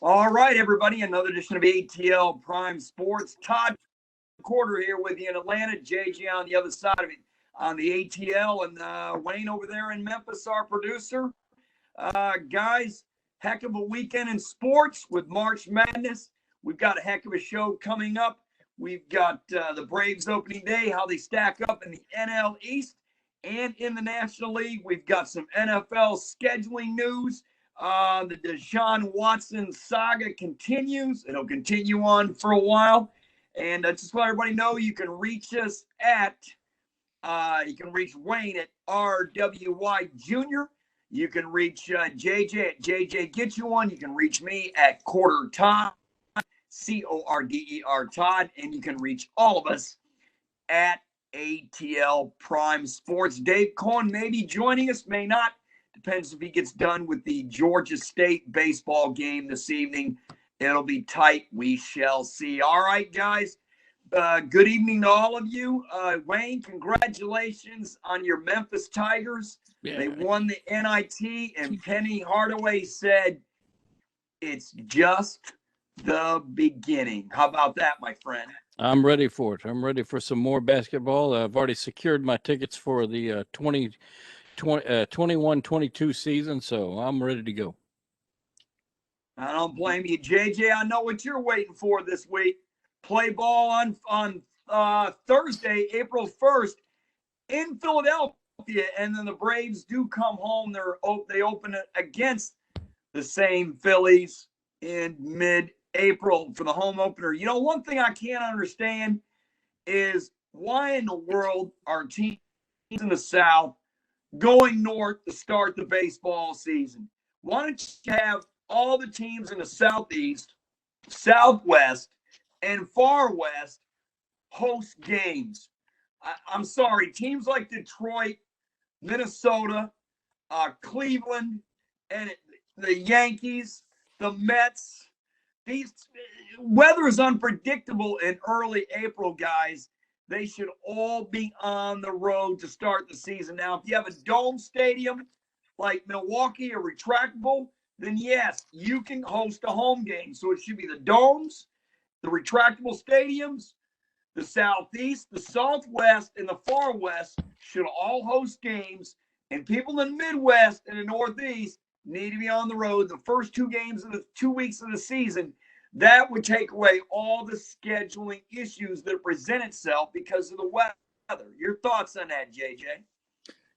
All right, everybody. Another edition of ATL Prime Sports. Todd Corder here with you in Atlanta. JJ on the other side of it on the ATL. And Wayne over there in Memphis, our producer. Guys, heck of a weekend in sports with March Madness. We've got a heck of a show coming up. We've got the Braves opening day, how they stack up in the NL East and in the National League. We've got some NFL scheduling news. The Deshaun Watson saga continues. It'll continue on for a while. And just let everybody know, you can reach us at, you can reach Wayne at RWY Jr. You can reach JJ at JJ Get You One. You can reach me at Corder Todd, CORDER Todd. And you can reach all of us at ATL Prime Sports. Dave Cohen may be joining us, may not. Depends if he gets done with the Georgia State baseball game this evening. It'll be tight. We shall see. All right, guys. Good evening to all of you. Wayne, congratulations on your Memphis Tigers. Yeah. They won the NIT, and Penny Hardaway said it's just the beginning. How about that, my friend? I'm ready for it. I'm ready for some more basketball. I've already secured my tickets for the 21-22 season, so I'm ready to go. I don't blame you. JJ, I know what you're waiting for this week. Play ball on Thursday, April 1st in Philadelphia, and then the Braves do come home. They open it against the same Phillies in mid-April for the home opener. You know, one thing I can't understand is why in the world are teams in the South going north to start the baseball season? Why don't you have all the teams in the Southeast, Southwest, and Far West host games? I'm sorry, teams like Detroit, Minnesota, Cleveland, and the Yankees, the Mets. These weather is unpredictable in early April, guys. They should all be on the road to start the season. Now, if you have a dome stadium like Milwaukee or retractable, then yes, you can host a home game. So it should be the domes, the retractable stadiums, the Southeast, the Southwest, and the Far West should all host games. And people in the Midwest and the Northeast need to be on the road the first 2 games of the 2 weeks of the season. That would take away all the scheduling issues that present itself because of the weather. Your thoughts on that, JJ?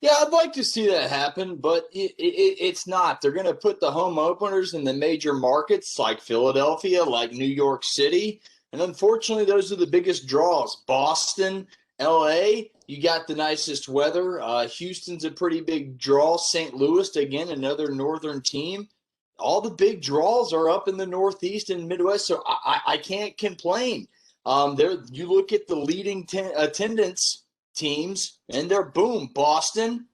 Yeah, I'd like to see that happen, but it's not. They're going to put the home openers in the major markets like Philadelphia, like New York City, and unfortunately, those are the biggest draws. Boston, L.A., you got the nicest weather. Houston's a pretty big draw. St. Louis, again, another northern team. All the big draws are up in the Northeast and Midwest, so I can't complain. You look at the leading attendance teams, and they're boom, Boston.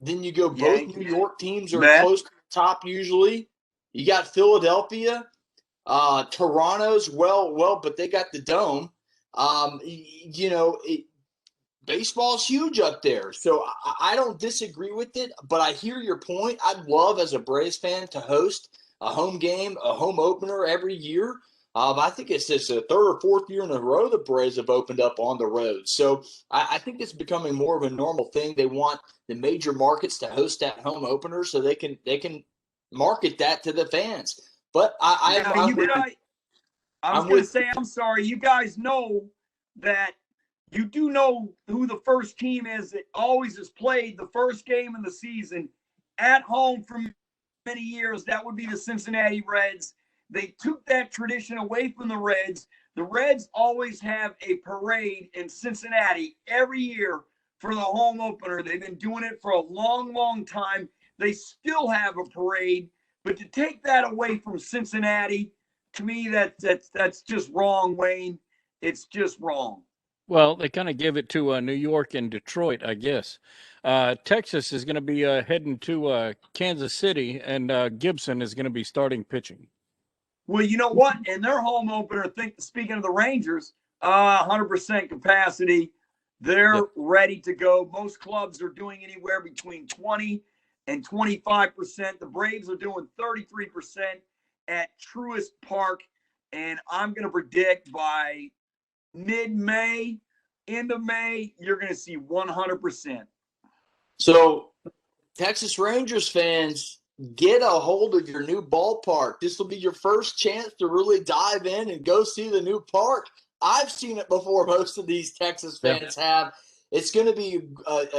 Then you go both New York teams are close to the top usually. You got Philadelphia, Toronto's well, but they got the dome. Baseball's huge up there, so I don't disagree with it, but I hear your point. I'd love, as a Braves fan, to host a home game, a home opener every year. I think it's just the 3rd or 4th year in a row the Braves have opened up on the road. So I think it's becoming more of a normal thing. They want the major markets to host that home opener so they can market that to the fans. But I'm going to say, I'm sorry, you guys know that you do know who the first team is that always has played the first game of the season at home for many years. That would be the Cincinnati Reds. They took that tradition away from the Reds. The Reds always have a parade in Cincinnati every year for the home opener. They've been doing it for a long, long time. They still have a parade. But to take that away from Cincinnati, to me, that's just wrong, Wayne. It's just wrong. Well, they kind of give it to New York and Detroit, I guess. Texas is going to be heading to Kansas City, and Gibson is going to be starting pitching. Well, you know what? In their home opener, speaking of the Rangers, 100% capacity. They're ready to go. Most clubs are doing anywhere between 20 and 25%. The Braves are doing 33%. at Truist Park, and I'm going to predict by mid-May, end of May, you're going to see 100%. So, Texas Rangers fans, get a hold of your new ballpark. This will be your first chance to really dive in and go see the new park. I've seen it before. Most of these Texas fans have. It's going to be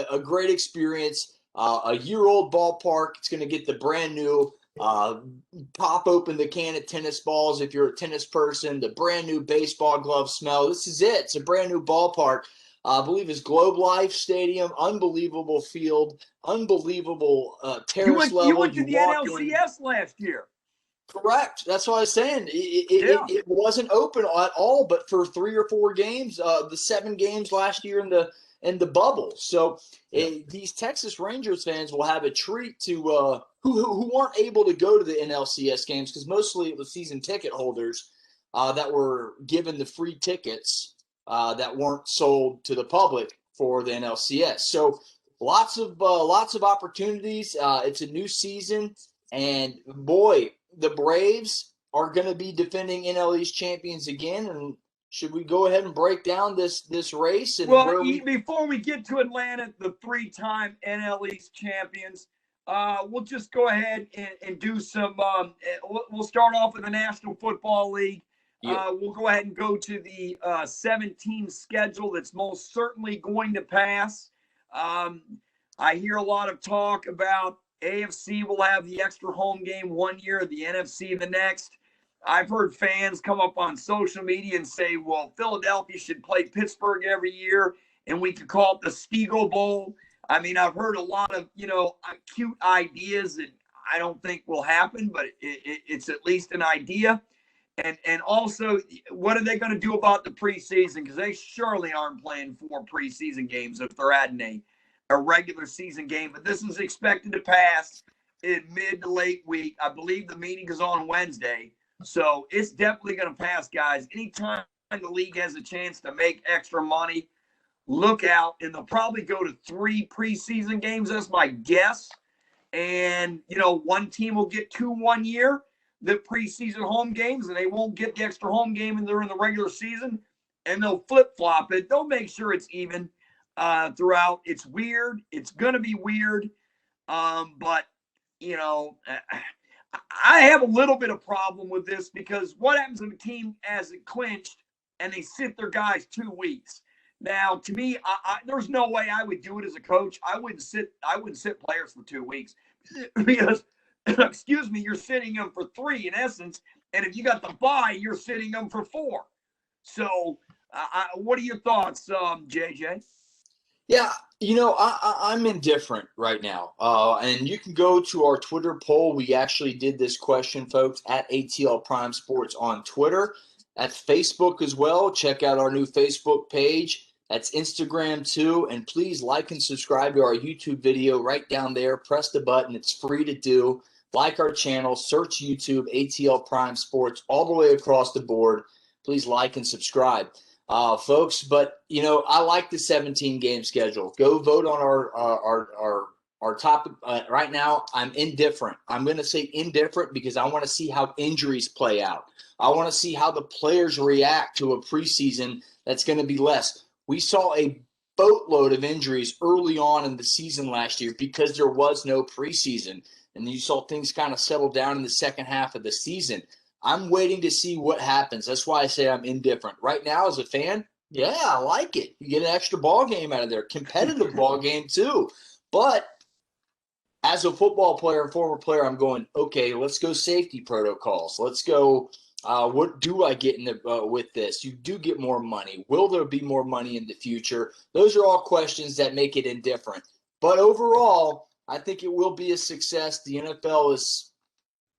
a great experience. A year-old ballpark. It's going to get the brand new pop open the can of tennis balls if you're a tennis person. The brand new baseball glove smell. This is it. It's a brand new ballpark. I believe it's Globe Life Stadium. Unbelievable field. Unbelievable terrace level. You went to the NLCS last year. Correct. That's what I was saying. It wasn't open at all, but for 3 or 4 games, the 7 games last year in the bubble. So these Texas Rangers fans will have a treat to who weren't able to go to the NLCS games, because mostly it was season ticket holders that were given the free tickets that weren't sold to the public for the NLCS. So lots of opportunities. It's a new season, and boy, the Braves are going to be defending NL East champions again. And should we go ahead and break down this race? And before we get to Atlanta, the 3-time NL East champions, we'll just go ahead and do some. We'll start off with the National Football League. We'll go ahead and go to the 7-team schedule that's most certainly going to pass. I hear a lot of talk about AFC will have the extra home game one year, the NFC the next. I've heard fans come up on social media and say, well, Philadelphia should play Pittsburgh every year, and we could call it the Stiegel Bowl. I mean, I've heard a lot of, cute ideas that I don't think will happen, but it's at least an idea. And also, what are they going to do about the preseason? Because they surely aren't playing 4 preseason games if they're adding a regular season game. But this is expected to pass in mid to late week. I believe the meeting is on Wednesday. So it's definitely going to pass, guys. Anytime the league has a chance to make extra money, look out. And they'll probably go to 3 preseason games. That's my guess. And, one team will get 2 1 year, the preseason home games, and they won't get the extra home game during the regular season. And they'll flip-flop it. They'll make sure it's even throughout. It's weird. It's going to be weird. But, I have a little bit of problem with this, because what happens if a team has it clinched and they sit their guys 2 weeks? Now, to me, there's no way I would do it as a coach. I wouldn't sit players for 2 weeks because, excuse me, you're sitting them for 3 in essence. And if you got the bye, you're sitting them for 4. So what are your thoughts, JJ? Yeah, I'm indifferent right now. And you can go to our Twitter poll. We actually did this question, folks, at ATL Prime Sports on Twitter. That's Facebook as well. Check out our new Facebook page. That's Instagram too. And please like and subscribe to our YouTube video right down there. Press the button. It's free to do. Like our channel. Search YouTube, ATL Prime Sports, all the way across the board. Please like and subscribe. Folks, but I like the 17-game schedule. Go vote on our topic. Right now, I'm indifferent. I'm going to say indifferent because I want to see how injuries play out. I want to see how the players react to a preseason that's going to be less. We saw a boatload of injuries early on in the season last year because there was no preseason, and you saw things kind of settle down in the second half of the season. I'm waiting to see what happens. That's why I say I'm indifferent. Right now, as a fan, yeah, I like it. You get an extra ball game out of there. Competitive ball game, too. But as a football player and former player, I'm going, okay, let's go safety protocols. Let's go, what do I get with this? You do get more money. Will there be more money in the future? Those are all questions that make it indifferent. But overall, I think it will be a success. The NFL is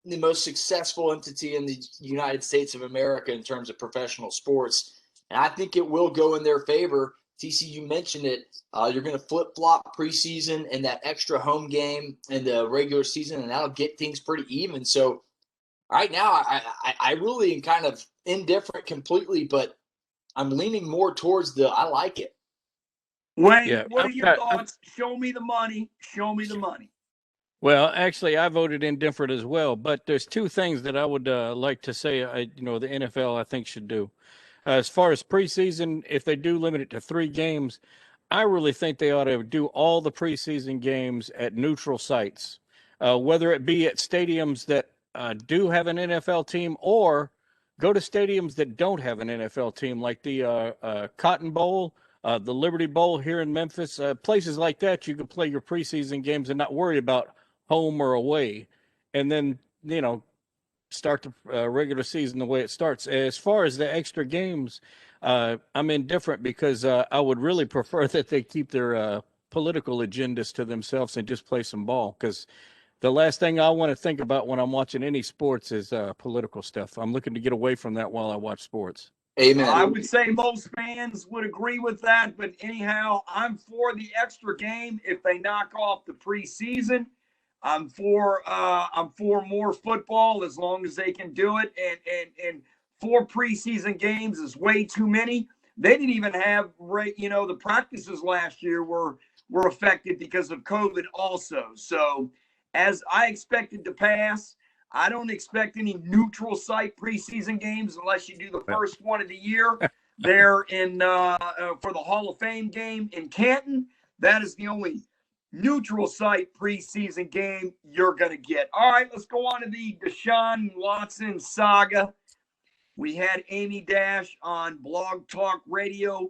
the most successful entity in the United States of America in terms of professional sports. And I think it will go in their favor. TC, you mentioned it. You're going to flip-flop preseason and that extra home game in the regular season, and that'll get things pretty even. So right now, I really am kind of indifferent completely, but I'm leaning more towards I like it. Wayne, what are your thoughts? Show me the money. Show me the money. Well, actually, I voted indifferent as well, but there's two things that I would like to say, the NFL, I think, should do. As far as preseason, if they do limit it to 3 games, I really think they ought to do all the preseason games at neutral sites, whether it be at stadiums that do have an NFL team or go to stadiums that don't have an NFL team, like the Cotton Bowl, the Liberty Bowl here in Memphis, places like that. You can play your preseason games and not worry about home or away, and then start the regular season the way it starts. As far as the extra games, I'm indifferent because I would really prefer that they keep their political agendas to themselves and just play some ball. Because the last thing I want to think about when I'm watching any sports is political stuff. I'm looking to get away from that while I watch sports. Amen. I would say most fans would agree with that, but anyhow, I'm for the extra game if they knock off the preseason. I'm for more football as long as they can do it. And 4 preseason games is way too many. They didn't even have the practices last year were affected because of COVID also. So as I expected to pass, I don't expect any neutral site preseason games unless you do the first one of the year. There in for the Hall of Fame game in Canton. That is the only neutral site preseason game you're going to get. All right, let's go on to the Deshaun Watson saga. We had Amy Dash on Blog Talk Radio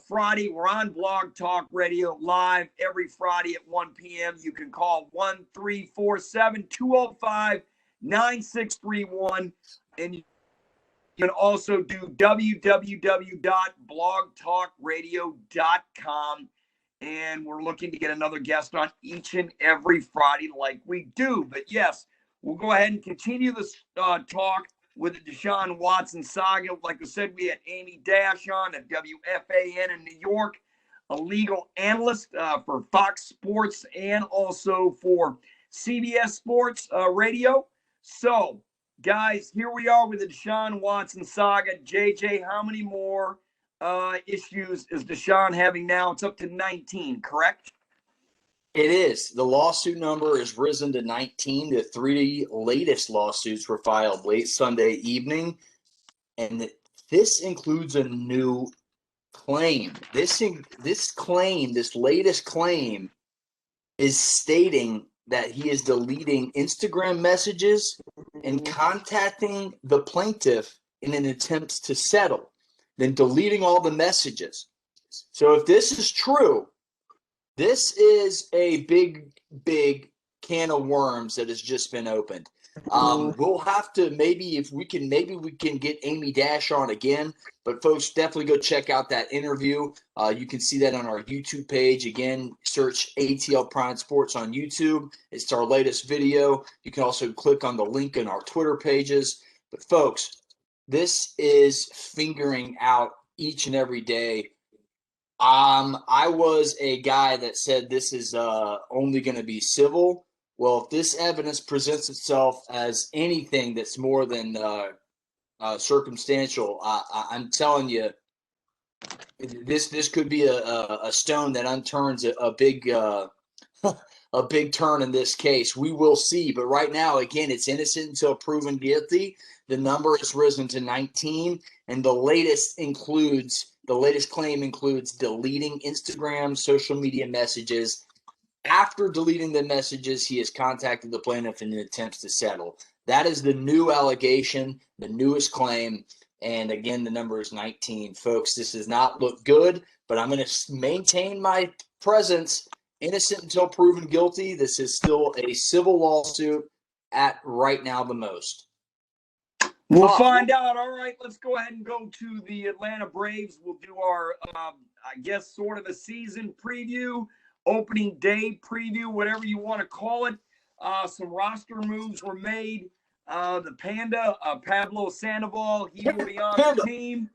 Friday. We're on Blog Talk Radio live every Friday at 1 p.m. You can call 1-347-205-9631. And you can also do www.blogtalkradio.com. And we're looking to get another guest on each and every Friday like we do. But yes, we'll go ahead and continue this talk with the Deshaun Watson saga. Like I said, we had Amy Dash on at WFAN in New York, a legal analyst for Fox Sports and also for CBS Sports Radio. So, guys, here we are with the Deshaun Watson saga. JJ, how many more issues is Deshaun having now? It's up to 19, correct? It is. The lawsuit number has risen to 19. The 3 latest lawsuits were filed late Sunday evening, and this includes a new claim. This latest claim is stating that he is deleting Instagram messages and contacting the plaintiff in an attempt to settle, then deleting all the messages. So if this is true, this is a big, big can of worms that has just been opened. We'll have to maybe we can get Amy Dash on again. But folks, definitely go check out that interview. You can see that on our YouTube page. Again, search ATL Prime Sports on YouTube. It's our latest video. You can also click on the link in our Twitter pages. But folks, this is fingering out each and every day. I was a guy that said this is only going to be civil. Well, if this evidence presents itself as anything that's more than circumstantial, I'm telling you, this could be a stone that unturns a big a big turn in this case. We will see. But right now, again, it's innocent until proven guilty. The number has risen to 19, and the latest claim includes deleting Instagram social media messages. After deleting the messages, he has contacted the plaintiff in attempts to settle. That is the new allegation, the newest claim. And again, the number is 19. Folks, this does not look good, but I'm going to maintain my presence. Innocent until proven guilty. This is still a civil lawsuit at right now the most. We'll find out. All right, let's go ahead and go to the Atlanta Braves. We'll do our, I guess, sort of a season preview, opening day preview, whatever you want to call it. Some roster moves were made. The Panda, Pablo Sandoval, he will be on the team.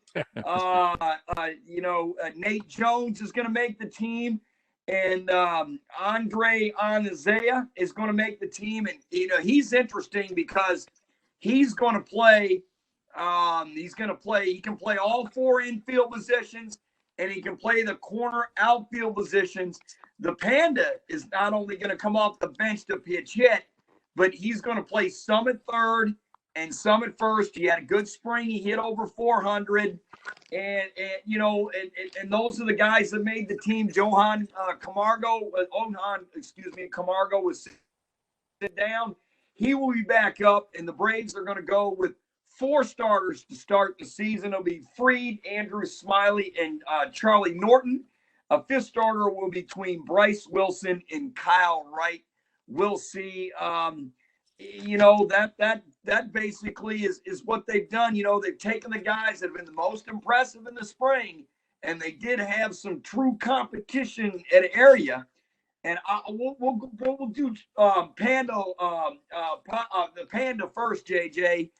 Nate Jones is going to make the team. And Andre Anzalea is going to make the team. And, he's interesting because he's going to play. He can play all 4 infield positions, and he can play the corner outfield positions. the Panda is not only going to come off the bench to pitch hit, but he's going to play some at third and some at first. He had a good spring. He hit over 400. And those are the guys that made the team. Camargo was sit down. He will be back up, and the Braves are going to go with 4 starters to start the season. It'll be Fried, Andrew Smiley, and Charlie Norton. A 5th starter will be between Bryce Wilson and Kyle Wright. We'll see. That basically is what they've done. They've taken the guys that have been the most impressive in the spring, and they did have some true competition at area. And we'll do Panda, the Panda first, JJ.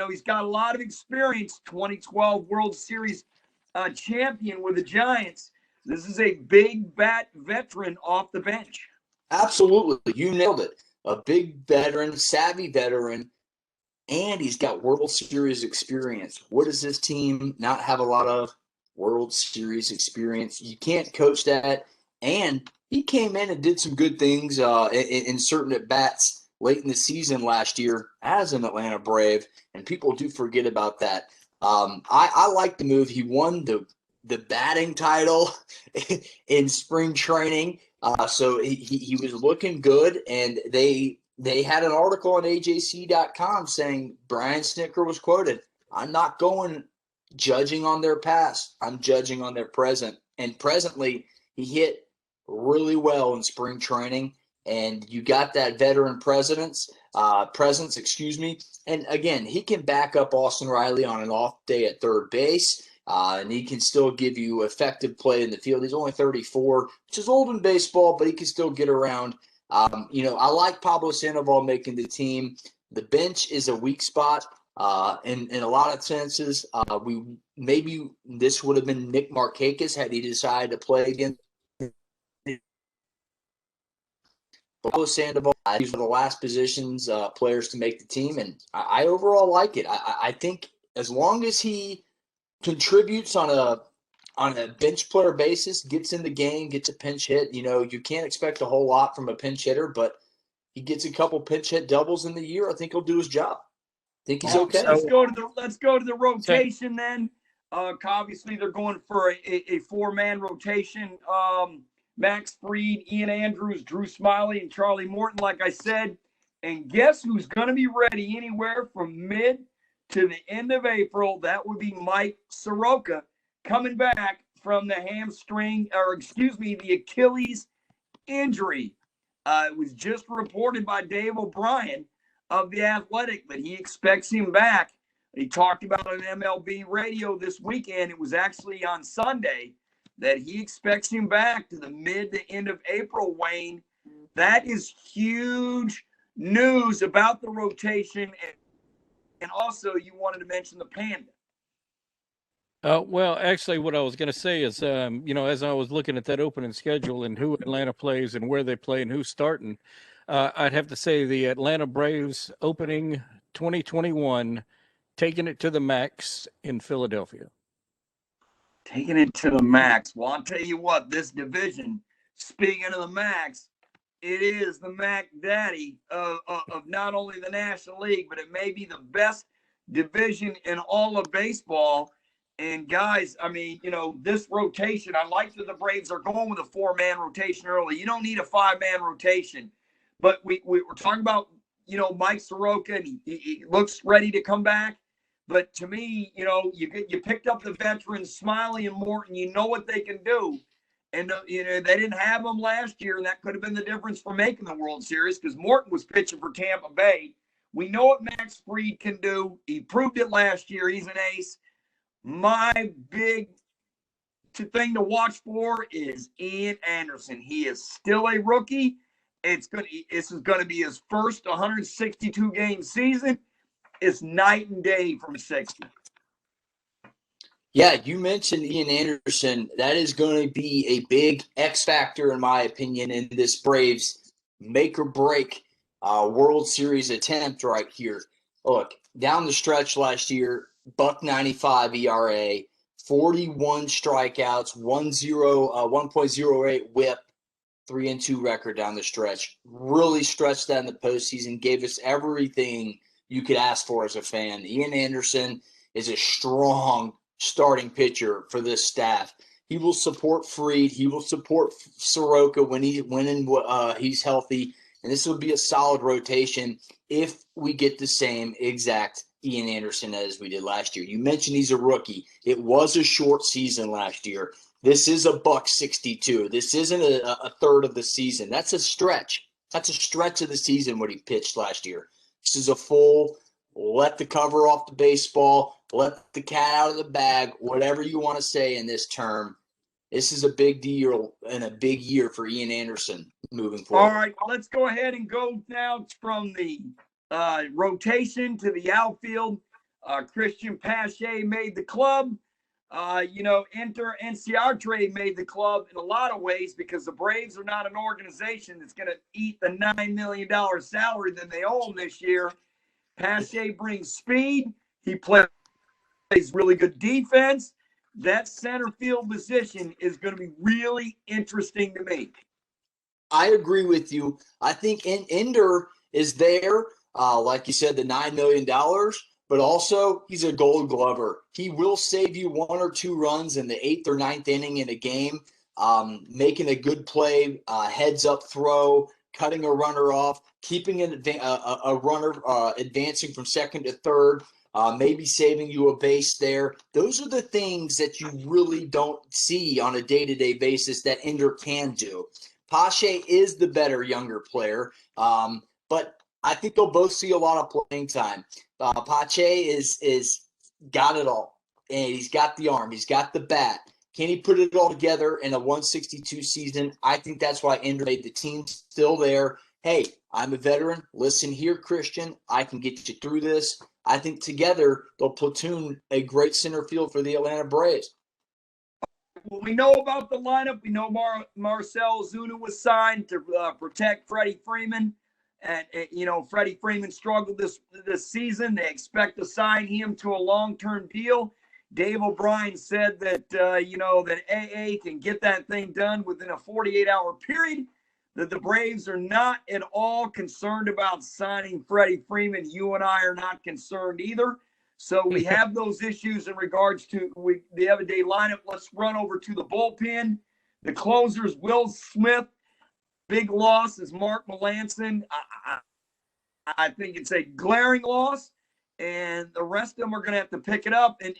He's got a lot of experience. 2012 World Series champion with the Giants. This is a big bat veteran off the bench. Absolutely. You nailed it. A big veteran, savvy veteran, and he's got World Series experience. What does this team not have a lot of? World Series experience. You can't coach that. And he came in and did some good things in certain at-bats late in the season last year as an Atlanta Brave, and people do forget about that. I like the move. He won the batting title in spring training. So he was looking good, and they had an article on AJC.com saying Brian Snitker was quoted, "I'm not going judging on their past. I'm judging on their present." And presently, he hit really well in spring training, and you got that veteran presence. And again, he can back up Austin Riley on an off day at third base. And he can still give you effective play in the field. He's only 34, which is old in baseball, but he can still get around. I like Pablo Sandoval making the team. The bench is a weak spot in a lot of senses. Maybe this would have been Nick Markakis had he decided to play against Pablo Sandoval. These were the last positions players to make the team, and I overall like it. I think as long as he contributes on a bench player basis, gets in the game, gets a pinch hit. You can't expect a whole lot from a pinch hitter, but he gets a couple pinch hit doubles in the year. I think he'll do his job. I think he's okay. Let's go to the rotation then. Obviously, they're going for a 4-man rotation. Max Fried, Ian Andrews, Drew Smiley, and Charlie Morton, like I said. And guess who's going to be ready anywhere from mid to the end of April? That would be Mike Soroka, coming back from the the Achilles injury. It was just reported by Dave O'Brien of The Athletic that he expects him back. He talked about on MLB radio this weekend. It was actually on Sunday that he expects him back to the mid to end of April, Wayne. That is huge news about the rotation. And also, you wanted to mention the Panda. Well, actually, what I was going to say is, as I was looking at that opening schedule and who Atlanta plays and where they play and who's starting, I'd have to say the Atlanta Braves opening 2021, taking it to the max in Philadelphia. Taking it to the max. Well, I'll tell you what, this division, speaking of the max, it is the Mac Daddy of not only the National League, but it may be the best division in all of baseball. And guys, this rotation, I like that the Braves are going with a 4-man rotation early. You don't need a 5-man rotation. But we're talking about, Mike Soroka, and he looks ready to come back. But to me, you picked up the veterans, Smiley and Morton. You know what they can do. And, they didn't have them last year, and that could have been the difference for making the World Series because Morton was pitching for Tampa Bay. We know what Max Fried can do. He proved it last year. He's an ace. My big thing to watch for is Ian Anderson. He is still a rookie. This is going to be his first 162-game season. It's night and day from 60. Yeah, you mentioned Ian Anderson. That is going to be a big X factor, in my opinion, in this Braves make or break World Series attempt right here. Look, down the stretch last year, $1.95 ERA, 41 strikeouts, 1.08 WHIP, 3-2 record down the stretch. Really stretched that in the postseason, gave us everything you could ask for as a fan. Ian Anderson is a strong starting pitcher for this staff. He will support Fried. He will support Soroka when he's healthy. And this will be a solid rotation if we get the same exact Ian Anderson as we did last year. You mentioned he's a rookie. It was a short season last year. This is a $162. This isn't a third of the season. That's a stretch. That's a stretch of the season what he pitched last year. This is a full, let the cover off the baseball, let the cat out of the bag, whatever you want to say in this term. This is a big deal and a big year for Ian Anderson moving forward. All right, let's go ahead and go now from the rotation to the outfield. Christian Pache made the club. Enter Enciarte made the club in a lot of ways because the Braves are not an organization that's going to eat the $9 million salary that they owe them this year. Pache brings speed. He plays really good defense. That center field position is going to be really interesting to me. I agree with you. I think Ender is there, like you said, the $9 million, but also he's a gold glover. He will save you 1 or 2 runs in the 8th or 9th inning in a game, making a good play, heads-up throw, cutting a runner off, keeping a runner advancing from second to third, maybe saving you a base there. Those are the things that you really don't see on a day-to-day basis that Ender can do. Pache is the better younger player, but I think they'll both see a lot of playing time. Pache is got it all, and he's got the arm, he's got the bat. Can he put it all together in a 162 season? I think that's why Ender made the team still there. Hey, I'm a veteran. Listen here, Christian. I can get you through this. I think together they'll platoon a great center field for the Atlanta Braves. Well, we know about the lineup. We know Marcell Ozuna was signed to protect Freddie Freeman. And, Freddie Freeman struggled this season. They expect to sign him to a long-term deal. Dave O'Brien said that, that AA can get that thing done within a 48-hour period, that the Braves are not at all concerned about signing Freddie Freeman. You and I are not concerned either. So we have those issues in regards to the everyday lineup. Let's run over to the bullpen. The closers, Will Smith. Big loss is Mark Melanson. I think it's a glaring loss, and the rest of them are going to have to pick it up. And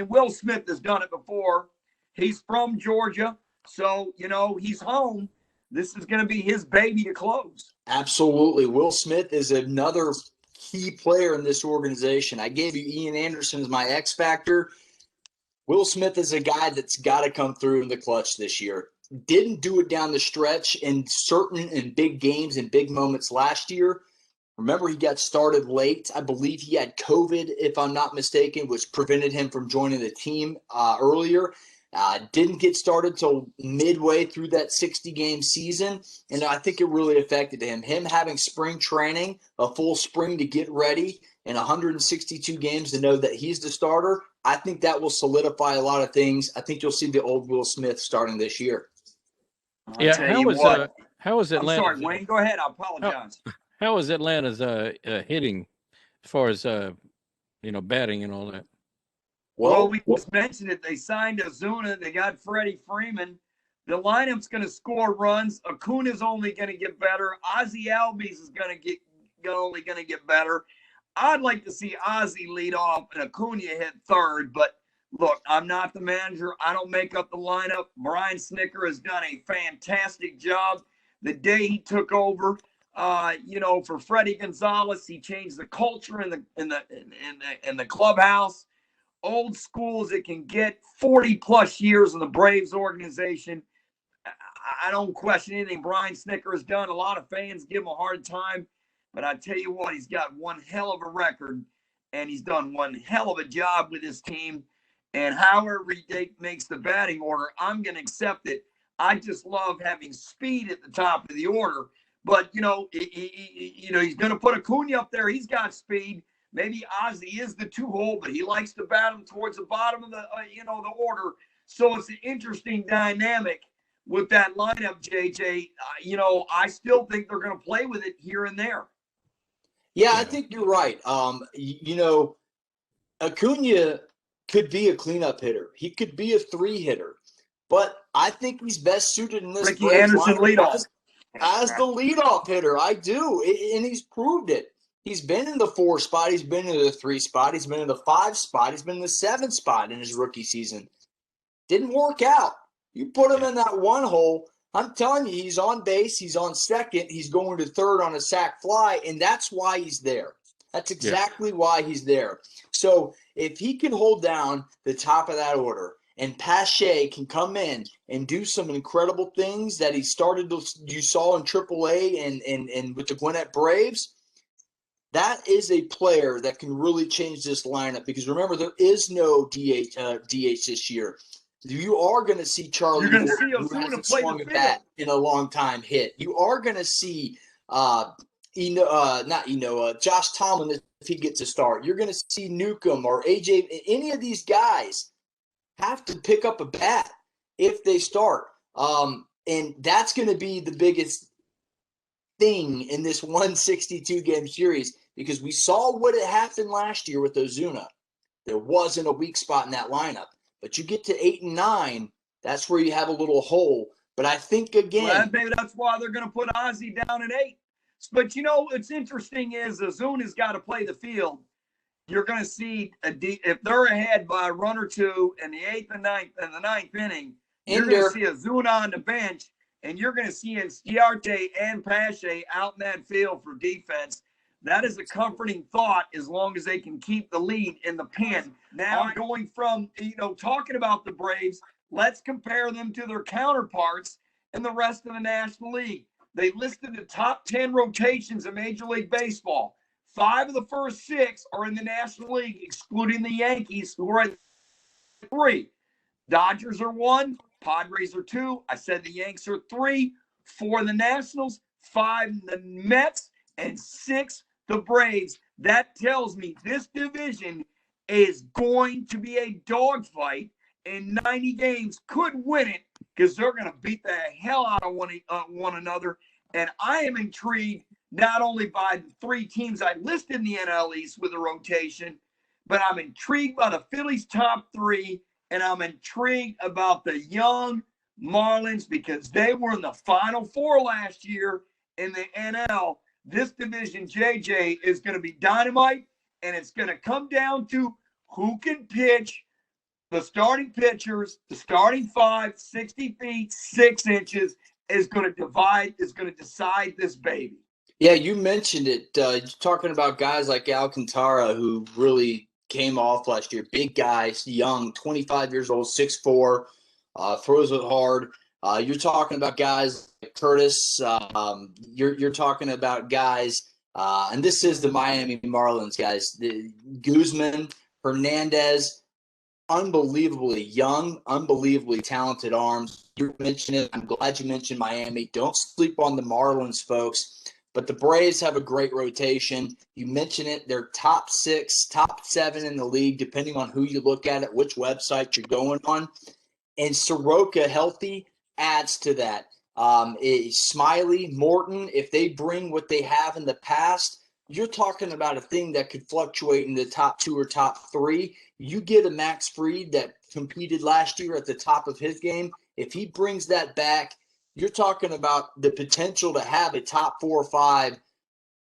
Will Smith has done it before. He's from Georgia, so, he's home. This is going to be his baby to close. Absolutely. Will Smith is another key player in this organization. I gave you Ian Anderson as my X factor. Will Smith is a guy that's got to come through in the clutch this year. Didn't do it down the stretch in big games and big moments last year. Remember, he got started late. I believe he had COVID, if I'm not mistaken, which prevented him from joining the team earlier. Didn't get started till midway through that 60-game season, and I think it really affected him. Him having spring training, a full spring to get ready, and 162 games to know that he's the starter, I think that will solidify a lot of things. I think you'll see the old Will Smith starting this year. Yeah, how is Atlanta? I'm sorry, Wayne, go ahead. I apologize. How is Atlanta's hitting as far as batting and all that? Well, we just mentioned it. They signed Ozuna. They got Freddie Freeman. The lineup's going to score runs. Acuna's only going to get better. Ozzie Albies is only going to get better. I'd like to see Ozzie lead off and Acuna hit third, but look, I'm not the manager. I don't make up the lineup. Brian Snicker has done a fantastic job. The day he took over, for Freddie Gonzalez, he changed the culture in the clubhouse. Old school as it can get, 40-plus years in the Braves organization. I don't question anything Brian Snicker has done. A lot of fans give him a hard time, but I tell you what, he's got one hell of a record, and he's done one hell of a job with his team. And however he makes the batting order, I'm going to accept it. I just love having speed at the top of the order. But, he's going to put Acuna up there. He's got speed. Maybe Ozzie is the 2-hole, but he likes to bat him towards the bottom of the order. So it's an interesting dynamic. with that lineup, JJ. I still think they're going to play with it here and there. Yeah, I think you're right. Acuna could be a cleanup hitter. He could be a 3-hitter. But I think he's best suited in this Ricky Anderson leadoff. As the leadoff hitter. I do. And he's proved it. He's been in the 4 spot. He's been in the 3 spot. He's been in the 5 spot. He's been in the 7 spot in his rookie season. Didn't work out. You put him in that 1 hole, I'm telling you, he's on base. He's on second. He's going to third on a sac fly, and that's why he's there. That's exactly why he's there. So if he can hold down the top of that order and Pache can come in and do some incredible things that you saw in AAA and with the Gwinnett Braves, that is a player that can really change this lineup. Because remember, there is no DH this year. You are going to see Charlie, who hasn't swung a bat in a long time, hit. You are going to see Josh Tomlin if he gets a start. You're going to see Newcomb or AJ. Any of these guys have to pick up a bat if they start. And that's going to be the biggest thing in this 162-game series, because we saw what had happened last year with Ozuna. There wasn't a weak spot in that lineup. But you get to 8 and 9, that's where you have a little hole. But I think, again, maybe that's why they're going to put Ozzie down at 8. But, what's interesting is Ozuna's got to play the field. You're going to see, if they're ahead by a run or two in the 8th and 9th and the 9th inning, you're going to see Ozuna on the bench, and you're going to see Inciarte and Pache out in that field for defense. That is a comforting thought as long as they can keep the lead in the pen. Now, going from, talking about the Braves, let's compare them to their counterparts in the rest of the National League. They listed the top 10 rotations in Major League Baseball. 5 of the first 6 are in the National League, excluding the Yankees, who are at 3. Dodgers are 1. Padres are 2. I said the Yanks are 3. 4 the Nationals, 5 the Mets, and 6 the Braves. That tells me this division is going to be a dogfight, and 90 games could win it because they're going to beat the hell out of one another. And I am intrigued not only by the 3 teams I listed in the NL East with a rotation, but I'm intrigued by the Phillies' top 3, and I'm intrigued about the young Marlins because they were in the Final 4 last year in the NL. This division, JJ, is going to be dynamite, and it's going to come down to who can pitch. The starting pitchers, the starting 5, 60 feet, 6 inches is going to decide this baby. Yeah, you mentioned it. You're talking about guys like Alcantara, who really came off last year. Big guys, young, 25 years old, 6'4", throws it hard. You're talking about guys like Curtis. You're talking about guys, and this is the Miami Marlins guys. The Guzman, Hernandez, unbelievably young, unbelievably talented arms. You mentioned it. I'm glad you mentioned Miami. Don't sleep on the Marlins, folks. But the Braves have a great rotation. You mentioned it. They're top 6, top 7 in the league, depending on who you look at, which website you're going on. And Soroka, healthy, adds to that. Smiley, Morton, if they bring what they have in the past, you're talking about a thing that could fluctuate in the top 2 or top 3. You get a Max Fried that competed last year at the top of his game. If he brings that back, you're talking about the potential to have a top 4 or 5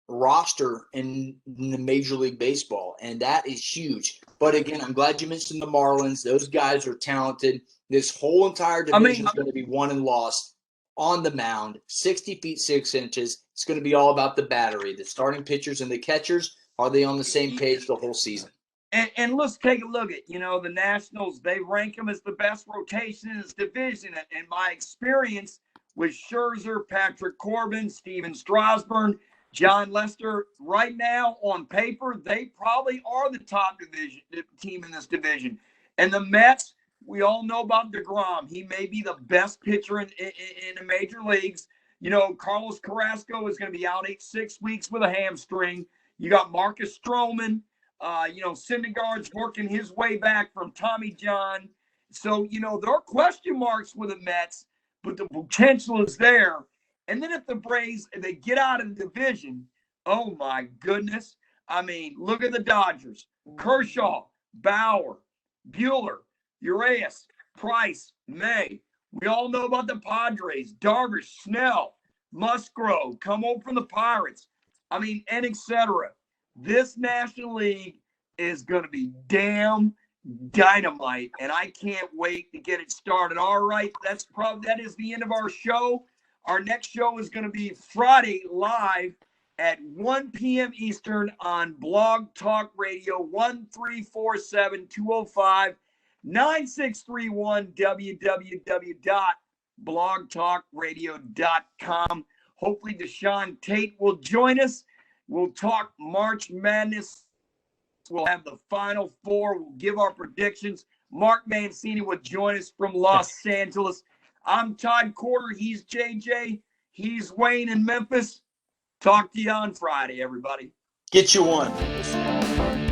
roster in the Major League Baseball, and that is huge. But again, I'm glad you mentioned the Marlins. Those guys are talented. This whole entire division is going to be won and lost on the mound, 60 feet, 6 inches. It's going to be all about the battery. The starting pitchers and the catchers, are they on the same page the whole season? And let's take a look at, the Nationals. They rank them as the best rotation in this division. In my experience with Scherzer, Patrick Corbin, Steven Strasburg, John Lester, right now on paper, they probably are the top team in this division. And the Mets, we all know about DeGrom. He may be the best pitcher in the major leagues. Carlos Carrasco is going to be out 6 weeks with a hamstring. You got Marcus Stroman. Syndergaard's working his way back from Tommy John. So, there are question marks with the Mets. but the potential is there. And then if the Braves, they get out of the division, oh my goodness. I mean, look at the Dodgers. Kershaw, Bauer, Buehler, Urias, Price, May. We all know about the Padres, Darvish, Snell, Musgrove, come over from the Pirates. I mean, and etc. This National League is going to be damn dynamite, and I can't wait to get it started. All right, that is the end of our show. Our next show is going to be Friday live at 1 p.m. Eastern on Blog Talk Radio, 1-347-205-9631, www.blogtalkradio.com. Hopefully Deshaun Tate will join us. We'll talk March Madness. We'll have the Final Four. We'll give our predictions. Mark Mancini will join us from Los Angeles. I'm Todd Corder. He's JJ. He's Wayne in Memphis. Talk to you on Friday, everybody. Get you one.